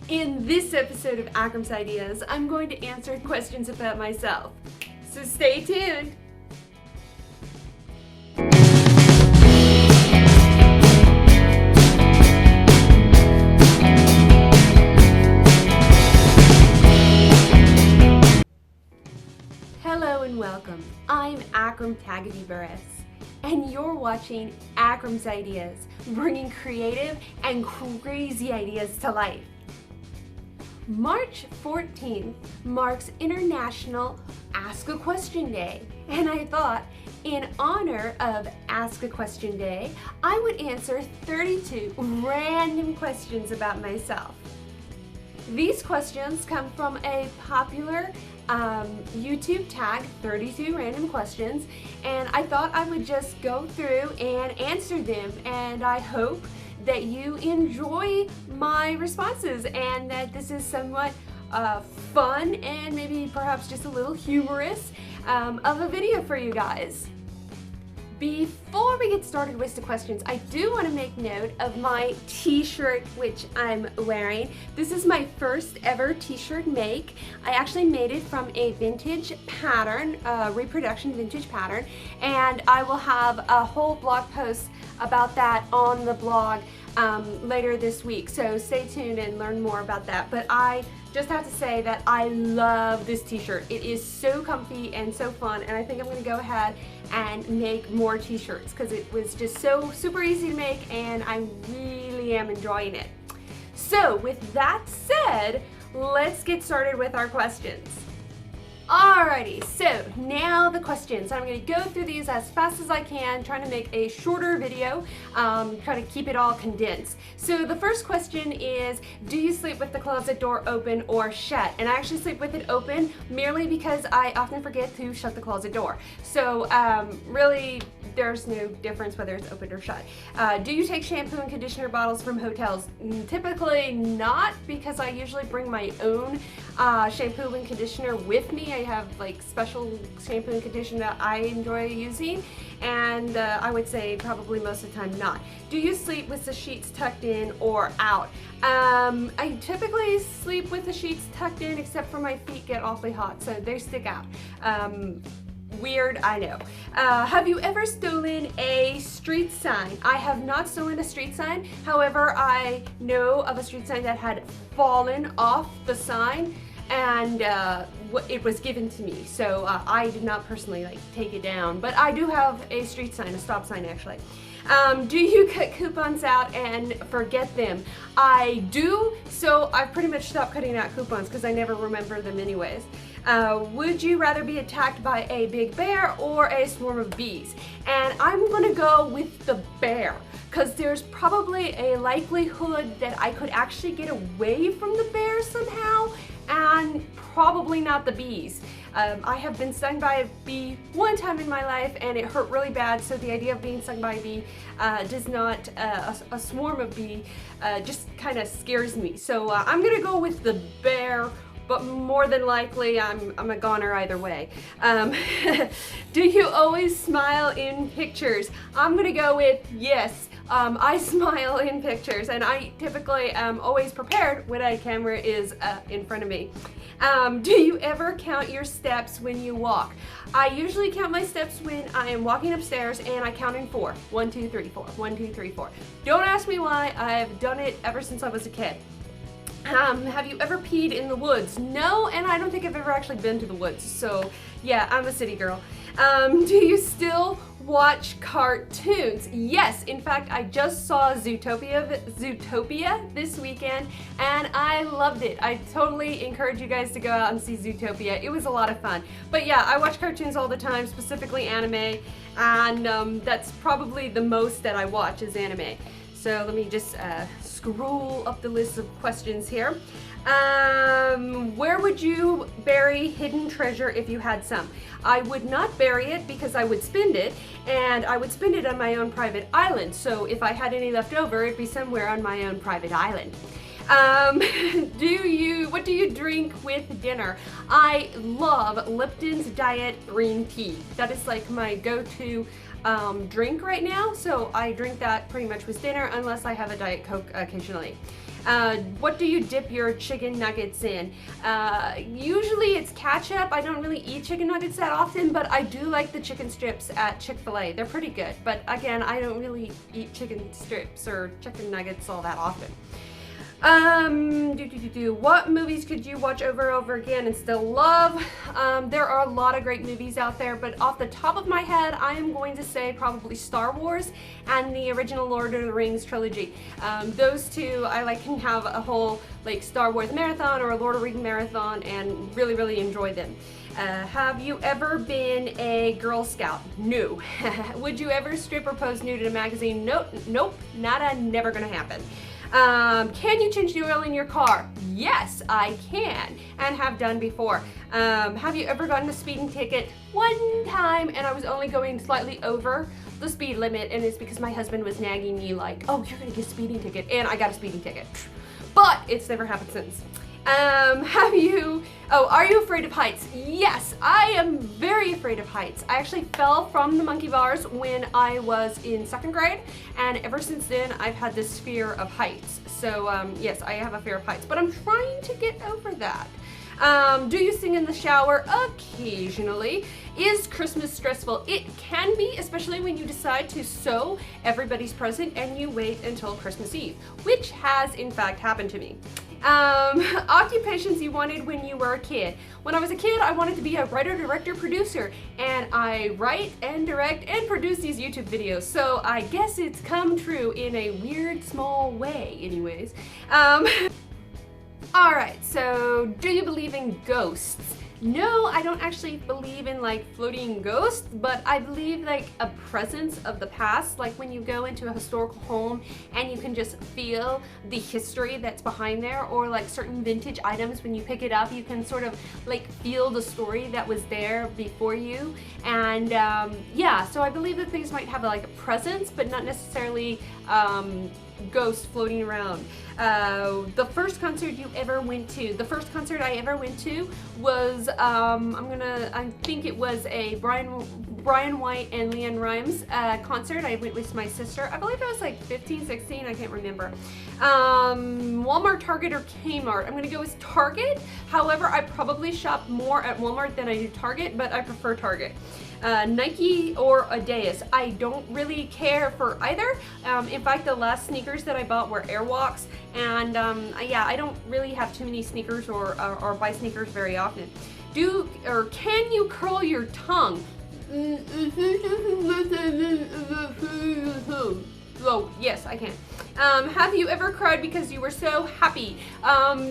In this episode of Akram's Ideas, I'm going to answer questions about myself. So stay tuned. Hello and welcome. I'm Akram Tagadi-Barres, and you're watching Akram's Ideas, bringing creative and crazy ideas to life. March 14th marks International Ask a Question Day, and I thought, in honor of Ask a Question Day, I would answer 32 random questions about myself. These questions come from a popular YouTube tag, 32 random questions, and I thought I would just go through and answer them, and I hope that you enjoy my responses and that this is somewhat fun and maybe perhaps just a little humorous of a video for you guys. Before we get started with the questions, I do want to make note of my t-shirt which I'm wearing. This is my first ever t-shirt make. I actually made it from a vintage pattern, reproduction vintage pattern, and I will have a whole blog post about that on the blog later this week, so stay tuned and learn more about that. But I just have to say that I love this t-shirt. It is so comfy and so fun, and I think I'm going to go ahead and make more t-shirts because it was just so super easy to make and I really am enjoying it. So with that said, let's get started with our questions. Alrighty, so now the questions. I'm going to go through these as fast as I can, trying to make a shorter video, try to keep it all condensed. So the first question is, do you sleep with the closet door open or shut? And I actually sleep with it open merely because I often forget to shut the closet door. So really, there's no difference whether it's open or shut. Do you take shampoo and conditioner bottles from hotels? Typically not, because I usually bring my own shampoo and conditioner with me. I have like special shampoo and conditioner that I enjoy using, and I would say probably most of the time not. Do you sleep with the sheets tucked in or out? I typically sleep with the sheets tucked in, except for my feet get awfully hot, so they stick out. Weird, I know. Have you ever stolen a street sign? I have not stolen a street sign. However, I know of a street sign that had fallen off the sign, and it was given to me. So I did not personally take it down, but I do have a street sign, a stop sign actually. Do you cut coupons out and forget them? I do, so I've pretty much stopped cutting out coupons because I never remember them anyways. Would you rather be attacked by a big bear or a swarm of bees? And I'm gonna go with the bear, because there's probably a likelihood that I could actually get away from the bear somehow, and probably not the bees. I have been stung by a bee one time in my life and it hurt really bad, so the idea of being stung by a bee does not, a swarm of bee just kind of scares me. So I'm gonna go with the bear, but more than likely I'm a goner either way. Do you always smile in pictures? I'm gonna go with yes. I smile in pictures, and I typically am always prepared when a camera is in front of me. Do you ever count your steps when you walk? I usually count my steps when I am walking upstairs, and I count in 4. 1, 2, 3, 4. 1, 2, 3, 4. Don't ask me why. I've done it ever since I was a kid. Have you ever peed in the woods? No, and I don't think I've ever actually been to the woods, so yeah, I'm a city girl. Do you still watch cartoons? Yes, in fact, I just saw Zootopia this weekend, and I loved it. I totally encourage you guys to go out and see Zootopia. It was a lot of fun. But yeah, I watch cartoons all the time, specifically anime, and that's probably the most that I watch is anime. So let me just scroll up the list of questions here. Where would you bury hidden treasure if you had some? I would not bury it because I would spend it, and I would spend it on my own private island. So if I had any left over, it'd be somewhere on my own private island. What do you drink with dinner? I love Lipton's Diet Green Tea. That is like my go-to drink right now, so I drink that pretty much with dinner unless I have a Diet Coke occasionally. What do you dip your chicken nuggets in? Usually it's ketchup. I don't really eat chicken nuggets that often, but I do like the chicken strips at Chick-fil-A. They're pretty good, but again, I don't really eat chicken strips or chicken nuggets all that often. What movies could you watch over and over again and still love? There are a lot of great movies out there, but off the top of my head, I am going to say probably Star Wars and the original Lord of the Rings trilogy. Those two, I can have a whole Star Wars marathon or a Lord of the Rings marathon and really, really enjoy them. Have you ever been a Girl Scout? No. Would you ever strip or pose nude in a magazine? Nope, never gonna happen. Can you change the oil in your car? Yes, I can, and have done before. Have you ever gotten a speeding ticket? One time, and I was only going slightly over the speed limit, and it's because my husband was nagging me like, oh, you're gonna get a speeding ticket, and I got a speeding ticket. But it's never happened since. Are you afraid of heights? Yes, I am very afraid of heights. I actually fell from the monkey bars when I was in 2nd grade, and ever since then I've had this fear of heights. So yes, I have a fear of heights, but I'm trying to get over that. Do you sing in the shower? Occasionally. Is Christmas stressful? It can be, especially when you decide to sew everybody's present and you wait until Christmas Eve, which has in fact happened to me. Occupations you wanted when you were a kid. When I was a kid, I wanted to be a writer, director, producer, and I write and direct and produce these YouTube videos, so I guess it's come true in a weird small way anyways. Alright, so do you believe in ghosts? No, I don't actually believe in floating ghosts, but I believe a presence of the past, like when you go into a historical home and you can just feel the history that's behind there, or certain vintage items, when you pick it up you can sort of feel the story that was there before you. And yeah, so I believe that things might have a presence, but not necessarily ghosts floating around. The first concert you ever went to? The first concert I ever went to was I think it was a Brian White and Leanne Rimes concert. I went with my sister. I believe I was 15, 16, I can't remember. Walmart, Target, or Kmart? I'm gonna go with Target. However, I probably shop more at Walmart than I do Target, but I prefer Target. Nike or Adidas? I don't really care for either. In fact, the last sneakers that I bought were Airwalks, and yeah, I don't really have too many sneakers or buy sneakers very often. Can you curl your tongue? Oh, yes, I can. Have you ever cried because you were so happy?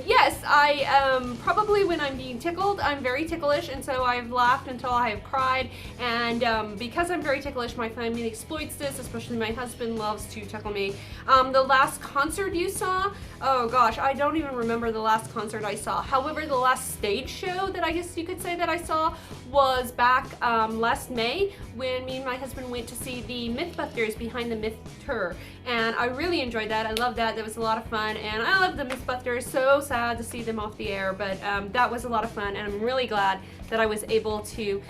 Yes, I probably when I'm being tickled. I'm very ticklish, and so I've laughed until I have cried. And because I'm very ticklish, my family exploits this, especially my husband loves to tickle me. The last concert you saw? Oh gosh, I don't even remember the last concert I saw. However, the last stage show that I guess you could say that I saw was back last May, when me and my husband went to see the Mythbusters Behind the Myth tour, and I really enjoyed that. I loved that. That was a lot of fun, and I love the Mythbusters. So sad to see them off the air, but that was a lot of fun, and I'm really glad that I was able to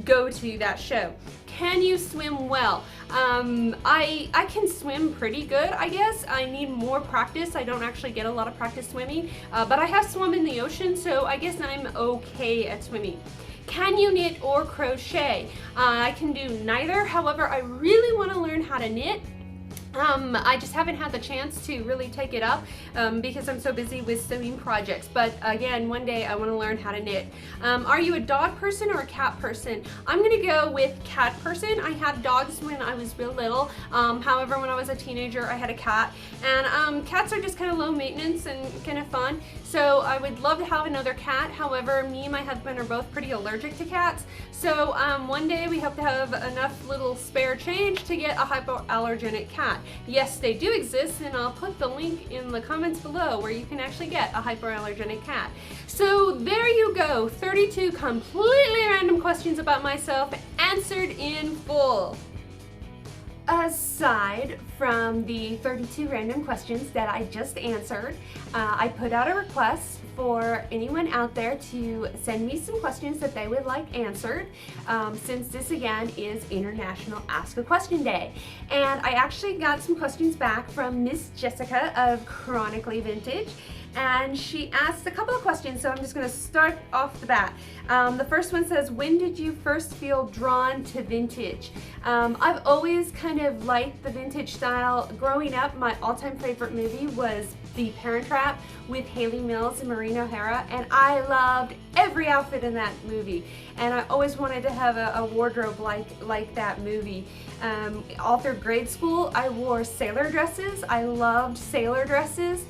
go to that show. Can you swim well? I can swim pretty good, I guess. I need more practice. I don't actually get a lot of practice swimming, but I have swum in the ocean, so I guess I'm okay at swimming. Can you knit or crochet? I can do neither. However, I really want to learn how to knit. I just haven't had the chance to really take it up because I'm so busy with sewing projects. But again, one day I want to learn how to knit. Are you a dog person or a cat person? I'm going to go with cat person. I had dogs when I was real little. However, when I was a teenager, I had a cat. And cats are just kind of low maintenance and kind of fun. So I would love to have another cat. However, me and my husband are both pretty allergic to cats. So one day we hope to have enough little spare change to get a hypoallergenic cat. Yes, they do exist, and I'll put the link in the comments below where you can actually get a hypoallergenic cat. So there you go, 32 completely random questions about myself answered in full. Aside from the 32 random questions that I just answered, I put out a request for anyone out there to send me some questions that they would like answered, since this again is International Ask a Question Day. And I actually got some questions back from Miss Jessica of Chronically Vintage, and she asked a couple of questions, so I'm just going to start off the bat. The first one says, when did you first feel drawn to vintage? I've always kind of liked the vintage style. Growing up, my all-time favorite movie was The Parent Trap with Haley Mills and Maureen O'Hara, and I loved every outfit in that movie, and I always wanted to have a wardrobe like that movie. All through grade school, I wore sailor dresses. I loved sailor dresses.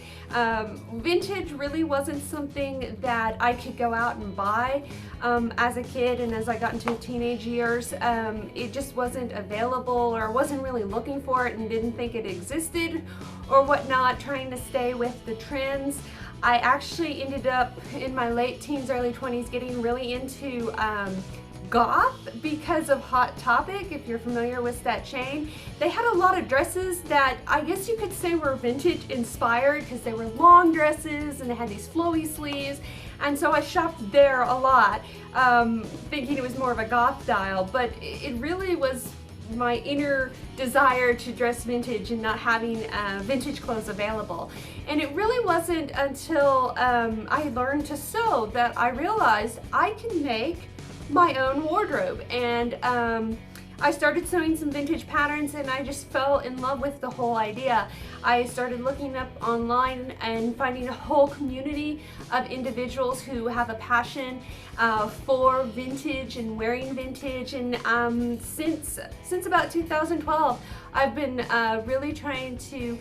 Vintage really wasn't something that I could go out and buy as a kid, and as I got into teenage years, it just wasn't available, or I wasn't really looking for it and didn't think it existed or whatnot, trying to stay with the trends. I actually ended up in my late teens, early 20s getting really into goth because of Hot Topic. If you're familiar with that chain, they had a lot of dresses that I guess you could say were vintage inspired, because they were long dresses and they had these flowy sleeves, and so I shopped there a lot, thinking it was more of a goth style, but it really was my inner desire to dress vintage and not having vintage clothes available. And it really wasn't until I learned to sew that I realized I can make my own wardrobe, and I started sewing some vintage patterns, and I just fell in love with the whole idea. I started looking up online and finding a whole community of individuals who have a passion for vintage and wearing vintage, and since about 2012 I've been really trying to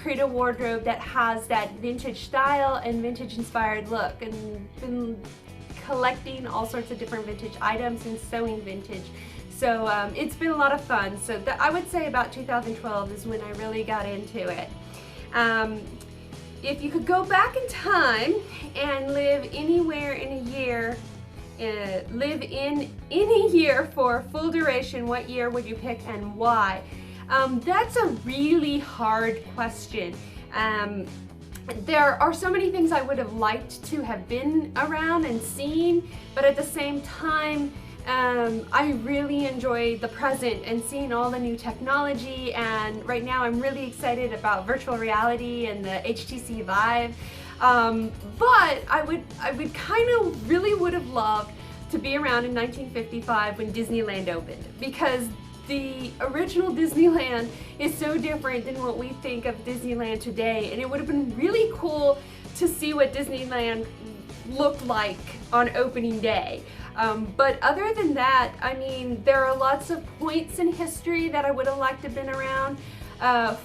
create a wardrobe that has that vintage style and vintage inspired look, and been collecting all sorts of different vintage items and sewing vintage. So it's been a lot of fun. So I would say about 2012 is when I really got into it. If you could go back in time and live anywhere in a year, live in any year for full duration, what year would you pick and why? That's a really hard question. There are so many things I would have liked to have been around and seen, but at the same time, I really enjoy the present and seeing all the new technology, and right now I'm really excited about virtual reality and the HTC Vive. But I would kind of really would have loved to be around in 1955 when Disneyland opened, because the original Disneyland is so different than what we think of Disneyland today, and it would have been really cool to see what Disneyland looked like on opening day. But other than that, I mean, there are lots of points in history that I would have liked to have been around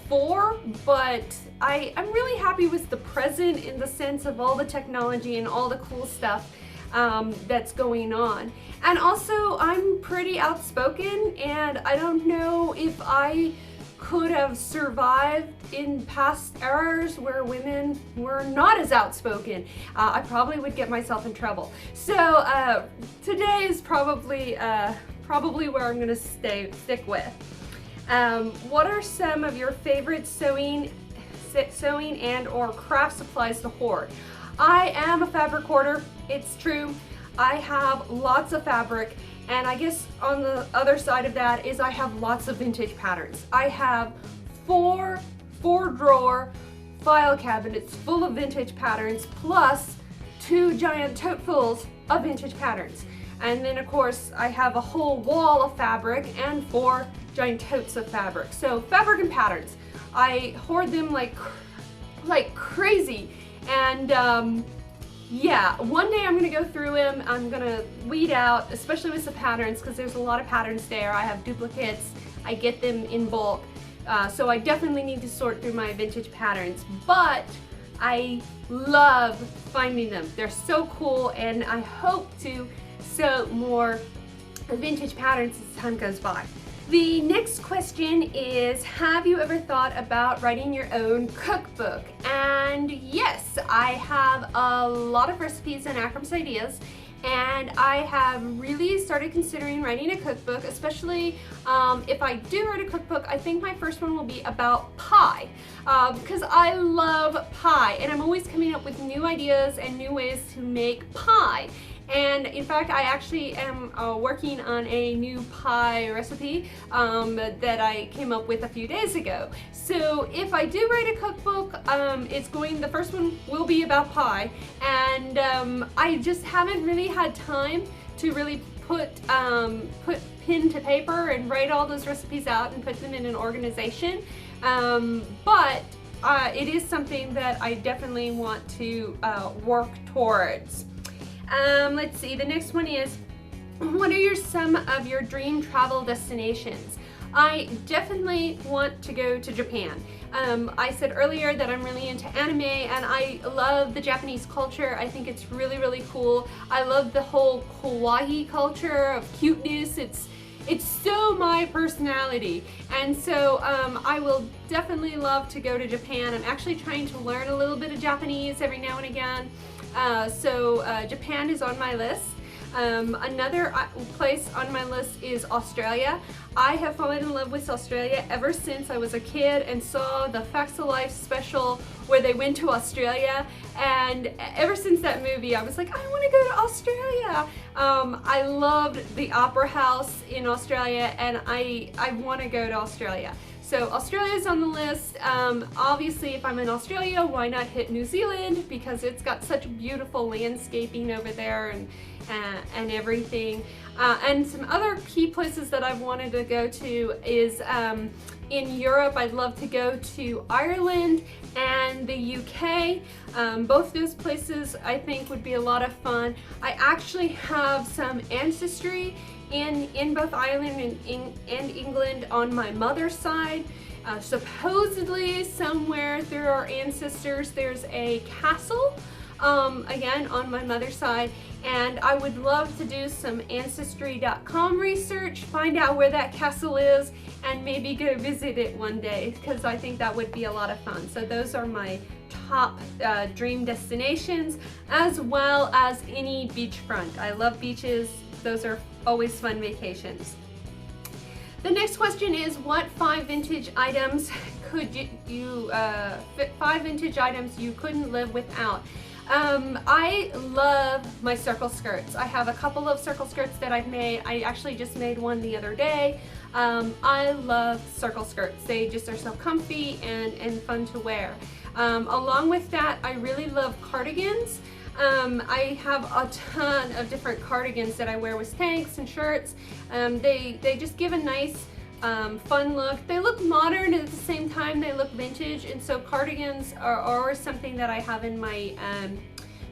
for, but I'm really happy with the present in the sense of all the technology and all the cool stuff that's going on. And also, I'm pretty outspoken, and I don't know if I could have survived in past eras where women were not as outspoken. I probably would get myself in trouble. So today is probably where I'm gonna stick with. What are some of your favorite sewing and or craft supplies to hoard? I am a fabric hoarder, it's true. I have lots of fabric, and I guess on the other side of that is I have lots of vintage patterns. I have four drawer file cabinets full of vintage patterns, plus 2 giant totefuls of vintage patterns. And then of course I have a whole wall of fabric and 4 giant totes of fabric. So fabric and patterns, I hoard them like crazy. And yeah, one day I'm gonna go through them. I'm gonna weed out, especially with the patterns, because there's a lot of patterns there. I have duplicates, I get them in bulk. So I definitely need to sort through my vintage patterns, but I love finding them. They're so cool, and I hope to sew more vintage patterns as time goes by. The next question is, have you ever thought about writing your own cookbook? And yes, I have a lot of recipes and Akram's ideas, and I have really started considering writing a cookbook, especially if I do write a cookbook. I think my first one will be about pie, because I love pie and I'm always coming up with new ideas and new ways to make pie. And in fact, I actually am working on a new pie recipe that I came up with a few days ago. So if I do write a cookbook, the first one will be about pie, and I just haven't really had time to really put pen to paper and write all those recipes out and put them in an organization. But it is something that I definitely want to work towards. Let's see, the next one is, what are some of your dream travel destinations? I definitely want to go to Japan. I said earlier that I'm really into anime and I love the Japanese culture. I think it's really, really cool. I love the whole kawaii culture of cuteness. It's so my personality, and so I will definitely love to go to Japan. I'm actually trying to learn a little bit of Japanese every now and again. So Japan is on my list. Another place on my list is Australia. I have fallen in love with Australia ever since I was a kid and saw the Facts of Life special where they went to Australia, and ever since that movie I was like, I want to go to Australia. I loved the Opera House in Australia and I want to go to Australia. So Australia is on the list. Obviously, if I'm in Australia, why not hit New Zealand, because it's got such beautiful landscaping over there and everything. And some other key places that I've wanted to go to is in Europe. I'd love to go to Ireland and the UK. Both those places I think would be a lot of fun. I actually have some ancestry in both Ireland and England on my mother's side. Supposedly somewhere through our ancestors there's a castle, again on my mother's side, and I would love to do some Ancestry.com research, find out where that castle is, and maybe go visit it one day, because I think that would be a lot of fun. So those are my top dream destinations, as well as any beachfront. I love beaches. Those are always fun vacations. The next question is, what 5 vintage items could you 5 vintage items you couldn't live without? I love my circle skirts. I have a couple of circle skirts that I've made. I actually just made one the other day. I love circle skirts. They just are so comfy and fun to wear. Along with that, I really love cardigans. I have a ton of different cardigans that I wear with tanks and shirts. They just give a nice fun look. They look modern and at the same time they look vintage, and so cardigans are something that I have in my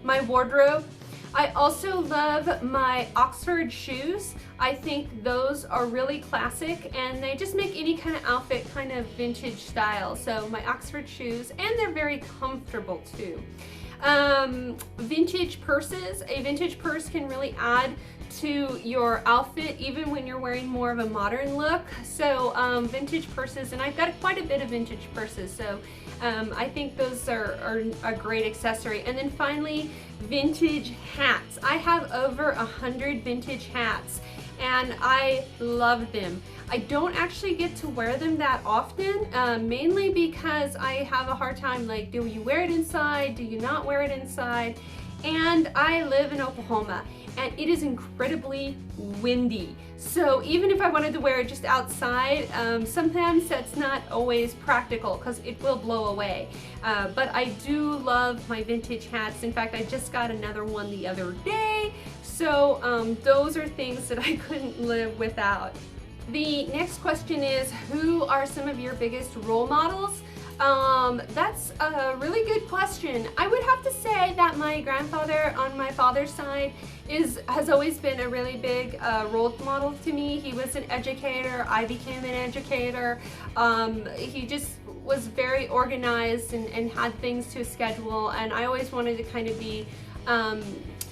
my wardrobe. I also love my Oxford shoes. I think those are really classic and they just make any kind of outfit kind of vintage style. So my Oxford shoes, and they're very comfortable too. Vintage purses. A vintage purse can really add to your outfit even when you're wearing more of a modern look. So vintage purses, and I've got quite a bit of vintage purses, so I think those are a great accessory. And then finally, vintage hats. I have over 100 vintage hats and I love them. I don't actually get to wear them that often, mainly because I have a hard time, like, do you wear it inside? Do you not wear it inside? And I live in Oklahoma and it is incredibly windy. So even if I wanted to wear it just outside, sometimes that's not always practical because it will blow away. But I do love my vintage hats. In fact, I just got another one the other day. So those are things that I couldn't live without. The next question is, who are some of your biggest role models? That's a really good question. I would have to say that my grandfather on my father's side has always been a really big role model to me. He was an educator. I became an educator. He just was very organized and had things to schedule, and I always wanted to kind of be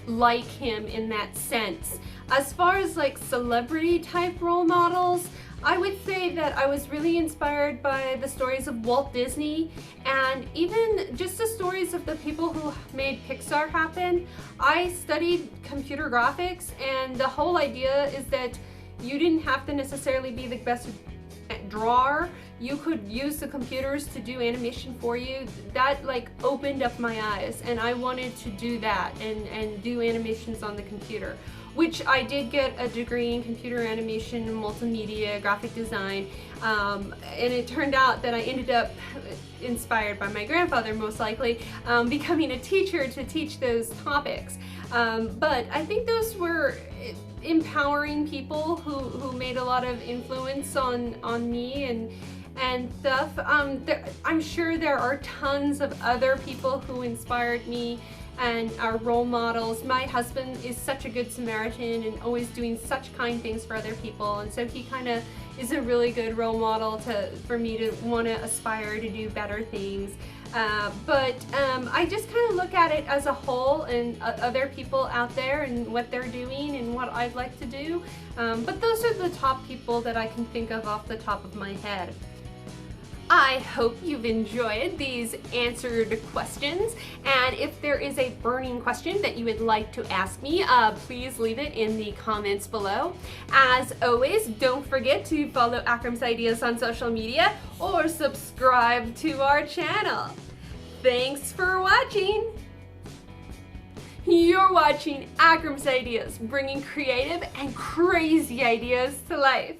like him in that sense. As far as like celebrity type role models, I would say that I was really inspired by the stories of Walt Disney and even just the stories of the people who made Pixar happen. I studied computer graphics, and the whole idea is that you didn't have to necessarily be the best drawer. You could use the computers to do animation for you. That like opened up my eyes, and I wanted to do that and do animations on the computer, which I did get a degree in computer animation, multimedia, graphic design, and it turned out that I ended up, inspired by my grandfather most likely, becoming a teacher to teach those topics. But I think those were empowering people who made a lot of influence on me and stuff. I'm sure there are tons of other people who inspired me and are role models. My husband is such a good Samaritan and always doing such kind things for other people, and so he kind of is a really good role model for me to want to aspire to do better things. But I just kind of look at it as a whole and other people out there and what they're doing and what I'd like to do. But those are the top people that I can think of off the top of my head. I hope you've enjoyed these answered questions, and if there is a burning question that you would like to ask me, please leave it in the comments below. As always, don't forget to follow Akram's Ideas on social media or subscribe to our channel. Thanks for watching! You're watching Akram's Ideas, bringing creative and crazy ideas to life.